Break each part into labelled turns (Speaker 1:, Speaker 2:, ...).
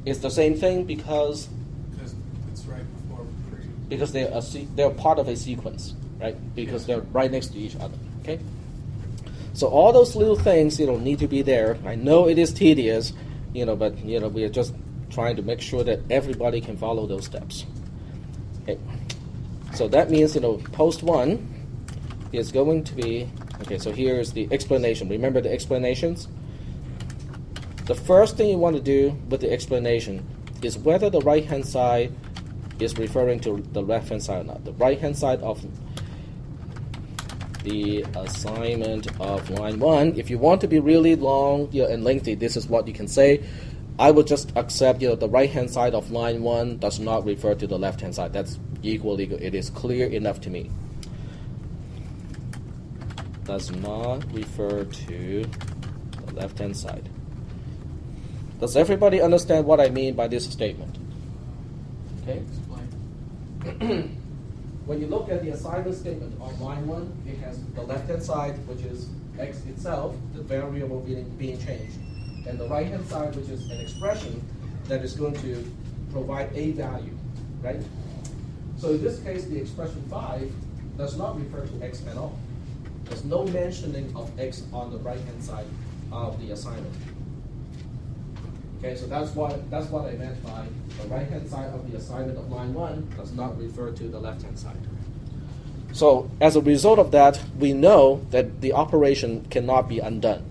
Speaker 1: It's the same thing because
Speaker 2: it's right before pre.
Speaker 1: Because they're part of a sequence, right? Because they're right next to each other. Okay. So all those little things, need to be there. I know it is tedious, but we are just trying to make sure that everybody can follow those steps. Okay. So that means post 1 is going to be okay. So here is the explanation. Remember the explanations. The first thing you want to do with the explanation is whether the right-hand side is referring to the left-hand side or not. The right-hand side of the assignment of line 1, if you want to be really long and lengthy, this is what you can say. I would just accept the right-hand side of line 1 does not refer to the left-hand side. That's equally good. It is clear enough to me. Does not refer to the left-hand side. Does everybody understand what I mean by this statement? Okay. When you look at the assignment statement on line 1, it has the left-hand side, which is x itself, the variable being changed, and the right-hand side, which is an expression that is going to provide a value, right? So in this case, the expression 5 does not refer to x at all. There's no mentioning of x on the right-hand side of the assignment. Okay, so that's what I meant by the right-hand side of the assignment of line 1 does not refer to the left-hand side. So as a result of that, we know that the operation cannot be undone.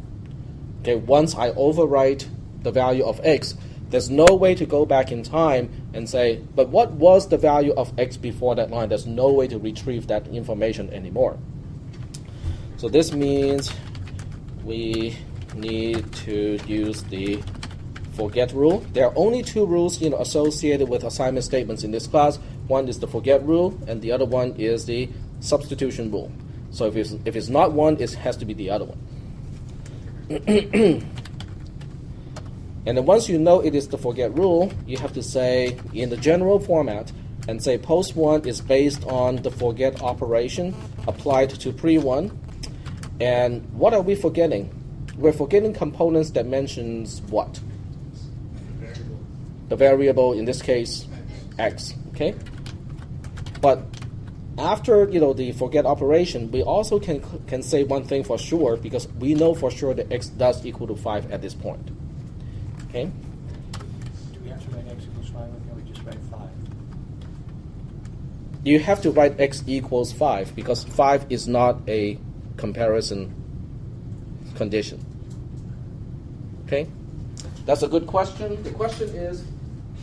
Speaker 1: Okay, once I overwrite the value of x, there's no way to go back in time and say, but what was the value of x before that line? There's no way to retrieve that information anymore. So this means we need to use the forget rule. There are only 2 rules associated with assignment statements in this class. One is the forget rule, and the other one is the substitution rule. So if it's not one, it has to be the other one. And then once you know it is the forget rule, you have to say in the general format and say post 1 is based on the forget operation applied to pre 1. And what are we forgetting? We're forgetting components that mentions what? The variable, in this case, x, okay? But after, the forget operation, we also can say one thing for sure, because we know for sure that x does equal to 5 at this point, okay?
Speaker 3: Do we have to write x equals 5, or can we just write 5?
Speaker 1: You have to write x equals 5, because 5 is not a comparison condition, okay? That's a good question. The question is,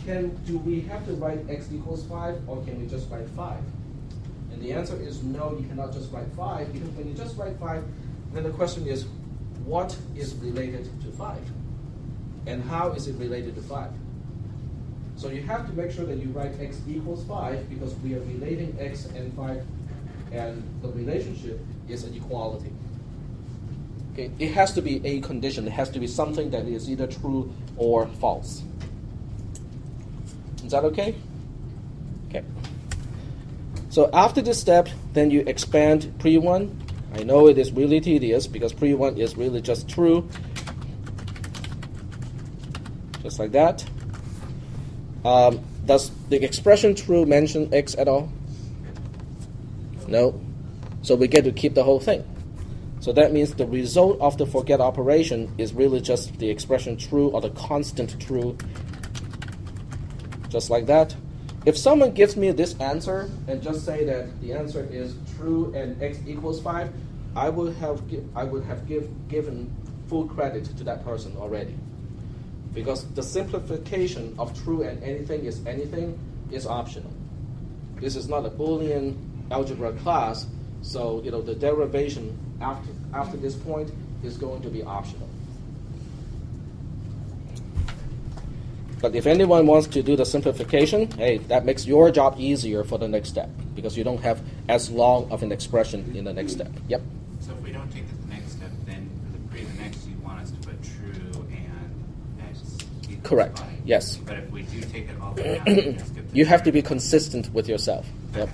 Speaker 1: do we have to write x equals 5, or can we just write 5? And the answer is no, you cannot just write 5, because when you just write 5, then the question is, what is related to 5? And how is it related to 5? So you have to make sure that you write x equals 5, because we are relating x and 5, and the relationship is an equality. Okay, it has to be a condition. It has to be something that is either true or false. Is that okay? Okay. So after this step, then you expand pre-1. I know it is really tedious because pre-1 is really just true. Just like that. Does the expression true mention x at all? No. So we get to keep the whole thing. So that means the result of the forget operation is really just the expression true or the constant true. Just like that. If someone gives me this answer and just say that the answer is true and x equals 5, I would have given full credit to that person already. Because the simplification of true and anything is optional. This is not a Boolean algebra class, so the derivation after this point is going to be optional. But if anyone wants to do the simplification, hey, that makes your job easier for the next step, because you don't have as long of an expression in the next step. Yep.
Speaker 4: So if we don't take the next step, then for the next, you want us to put true and x equals
Speaker 1: Correct.
Speaker 4: 5.
Speaker 1: Yes.
Speaker 4: But if we do take it all the way down, we can skip the
Speaker 1: You have to be consistent with yourself. Yep.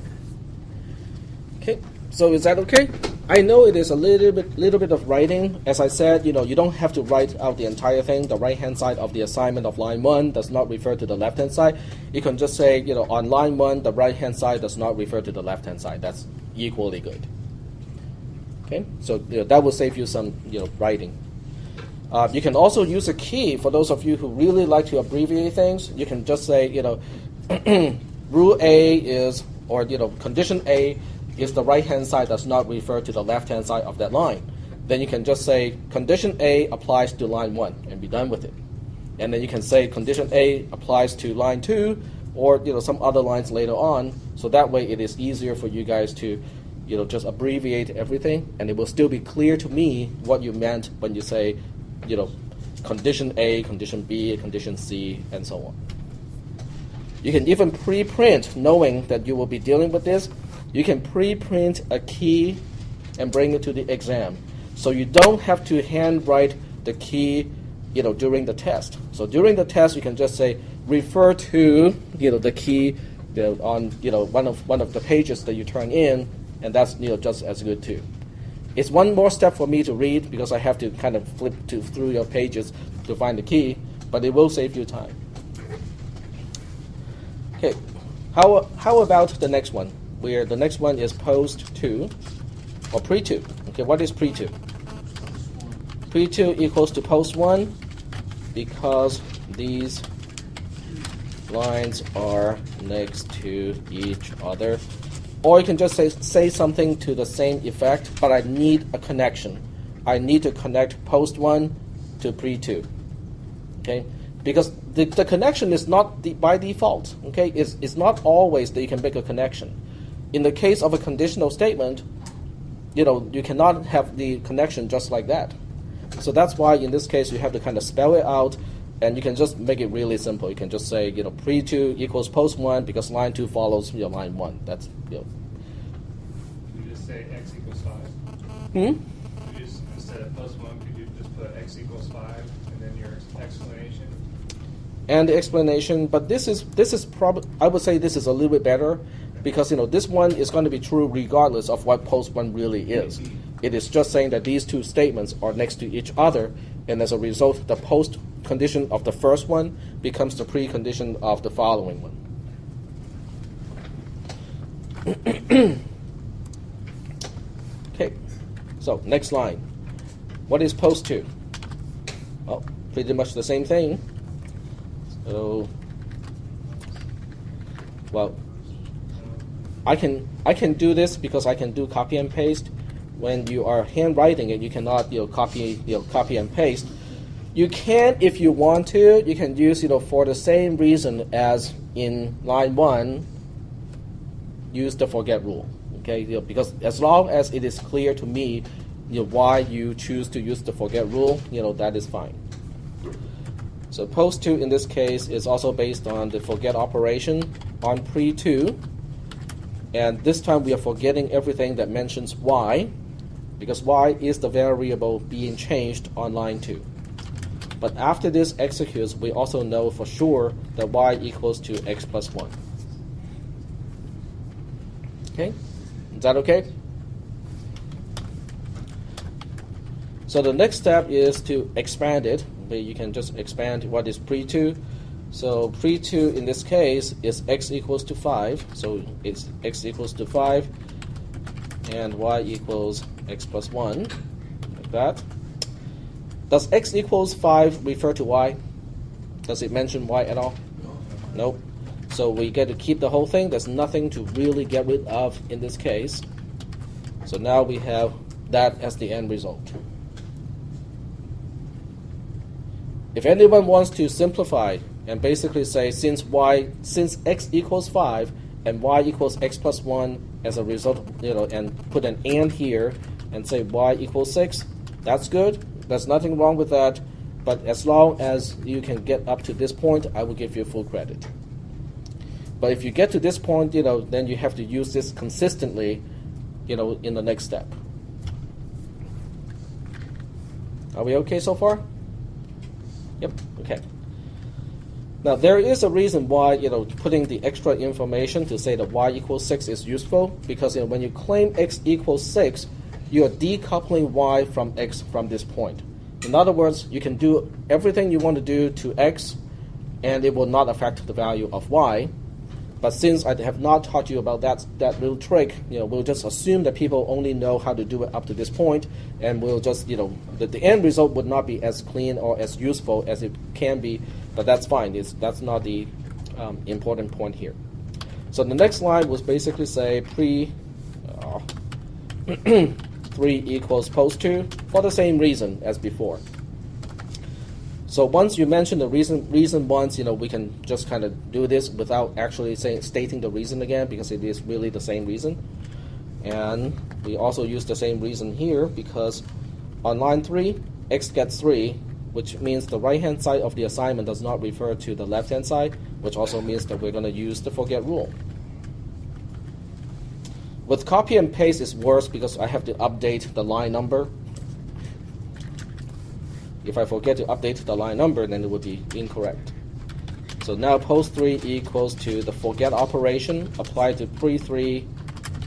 Speaker 1: Okay. So is that okay? I know it is a little bit of writing. As I said, you don't have to write out the entire thing. The right-hand side of the assignment of line 1 does not refer to the left-hand side. You can just say, on line 1, the right-hand side does not refer to the left-hand side. That's equally good. Okay, so that will save you some writing. You can also use a key for those of you who really like to abbreviate things. You can just say, rule A is, or condition A is the right-hand side does not refer to the left-hand side of that line. Then you can just say condition A applies to line 1 and be done with it. And then you can say condition A applies to line 2 or some other lines later on. So that way it is easier for you guys to just abbreviate everything, and it will still be clear to me what you meant when you say condition A, condition B, condition C, and so on. You can even pre-print, knowing that you will be dealing with this. You can pre-print a key and bring it to the exam. So you don't have to handwrite the key during the test. So during the test, you can just say, refer to the key on one of the pages that you turn in, and that's just as good too. It's one more step for me to read because I have to kind of flip through your pages to find the key, but it will save you time. Okay, how about the next one? Where the next one is post 2 or pre 2. Okay, what is pre 2? Pre 2 equals to post 1 because these lines are next to each other. Or you can just say something to the same effect, but I need a connection. I need to connect post 1 to pre 2. Okay? Because the connection is not by default. Okay? It's not always that you can make a connection. In the case of a conditional statement, you cannot have the connection just like that. So that's why in this case you have to kind of spell it out, and you can just make it really simple. You can just say, pre 2 equals post 1 because line 2 follows line 1. That's
Speaker 2: You just say x equals 5.
Speaker 1: Hmm?
Speaker 2: You just, instead of post 1, could you just put x equals 5 and then your explanation?
Speaker 1: And the explanation, but this is probably, I would say this is a little bit better because this one is going to be true regardless of what post 1 really is. It is just saying that these two statements are next to each other, and as a result, the post condition of the first one becomes the precondition of the following one. Okay, so next line. What is post 2? Well, pretty much the same thing. So, well, I can do this because I can do copy and paste. When you are handwriting it, you cannot copy and paste. You can, if you want to, you can use for the same reason as in line 1. Use the forget rule. Okay, because as long as it is clear to me, why you choose to use the forget rule, that is fine. So post 2 in this case is also based on the forget operation on pre 2. And this time we are forgetting everything that mentions y, because y is the variable being changed on line 2. But after this executes, we also know for sure that y equals to x plus 1. Okay? Is that okay? So the next step is to expand it. You can just expand what is pre 2. So pre 2 in this case is x equals to 5. So it's x equals to 5 and y equals x plus 1, like that. Does x equals 5 refer to y? Does it mention y at all? No. Nope. So we get to keep the whole thing. There's nothing to really get rid of in this case. So now we have that as the end result. If anyone wants to simplify and basically say since x equals 5 and y equals x plus 1 as a result, and put an and here and say y equals 6, that's good. There's nothing wrong with that. But as long as you can get up to this point, I will give you full credit. But if you get to this point, then you have to use this consistently, in the next step. Are we okay so far? Yep, okay. Now there is a reason why, putting the extra information to say that y equals 6 is useful, because when you claim x equals 6, you are decoupling y from x from this point. In other words, you can do everything you want to do to x, and it will not affect the value of y. But since I have not taught you about that little trick, we'll just assume that people only know how to do it up to this point, and we'll just, the end result would not be as clean or as useful as it can be, but that's fine. That's not the important point here. So the next line was basically say 3 equals post 2 for the same reason as before. So once you mention the reason once, we can just kind of do this without actually stating the reason again, because it is really the same reason. And we also use the same reason here because on line 3, x gets 3, which means the right-hand side of the assignment does not refer to the left-hand side, which also means that we're going to use the forget rule. With copy and paste, it's worse because I have to update the line number. If I forget to update the line number, then it would be incorrect. So now post 3 equals to the forget operation applied to pre-3,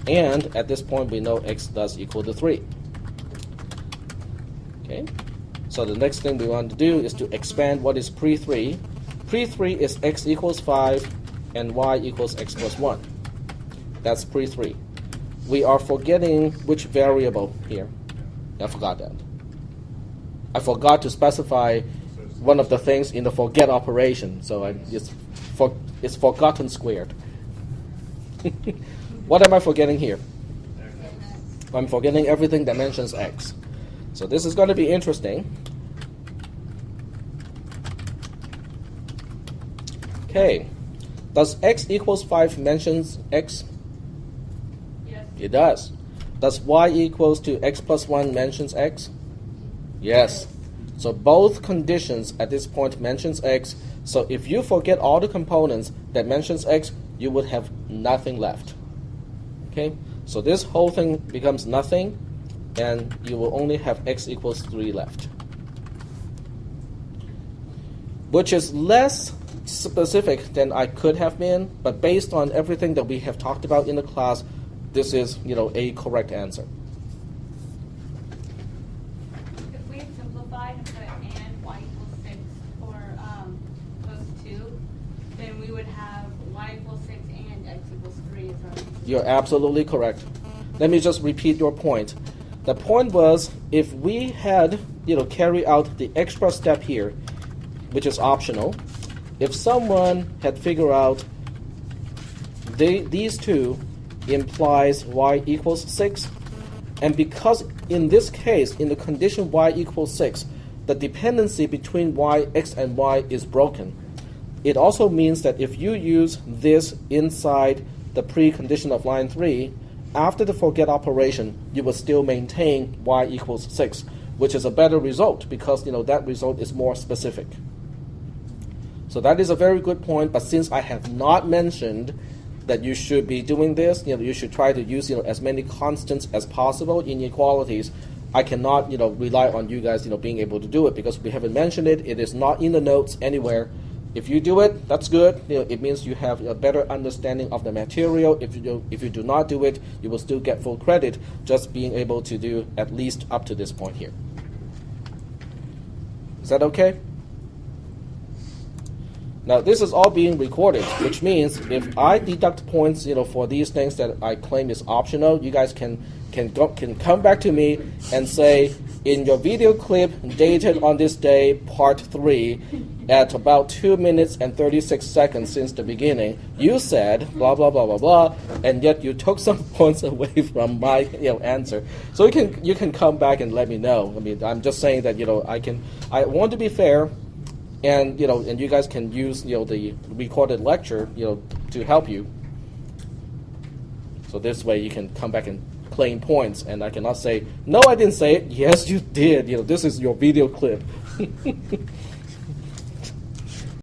Speaker 1: and at this point we know x does equal to 3. Okay. So the next thing we want to do is to expand what is pre-3. Pre-3 is x equals 5 and y equals x plus 1. That's pre-3. We are forgetting which variable here. I forgot that. I forgot to specify one of the things in the forget operation, so it's forgotten squared. What am I forgetting here? I'm forgetting everything that mentions x. So this is going to be interesting. Okay, does x equals 5 mentions x?
Speaker 5: Yes.
Speaker 1: It does. Does y equals to x plus 1 mentions x? Yes. So both conditions at this point mentions x. So if you forget all the components that mentions x, you would have nothing left. Okay? So this whole thing becomes nothing, and you will only have x equals 3 left. Which is less specific than I could have been, but based on everything that we have talked about in the class, this is, a correct answer.
Speaker 5: If we simplified and put and y equals 6 for post 2, then we would have y equals 6 and x equals 3 as our
Speaker 1: You're absolutely correct. Let me just repeat your point. The point was, if we had, carry out the extra step here, which is optional, if someone had figured out these two implies y equals 6, and because in this case, in the condition y equals 6, the dependency between x and y is broken. It also means that if you use this inside the precondition of line 3, after the forget operation, you will still maintain y equals 6, which is a better result because that result is more specific. So that is a very good point, but since I have not mentioned that you should be doing this, you should try to use as many constants as possible in inequalities, I cannot rely on you guys being able to do it because we haven't mentioned it. It is not in the notes anywhere. If you do it, that's good. It means you have a better understanding of the material. If you do not do it, you will still get full credit just being able to do at least up to this point here. Is that okay? Now this is all being recorded, which means if I deduct points, for these things that I claim is optional, you guys can come back to me and say, in your video clip dated on this day, part 3, at about 2 minutes and 36 seconds since the beginning, you said blah blah blah blah blah, and yet you took some points away from my answer. So you can come back and let me know. I mean, I'm just saying that I want to be fair. And and you guys can use the recorded lecture to help you. So this way you can come back and claim points, and I cannot say no, I didn't say it. Yes, you did. This is your video clip.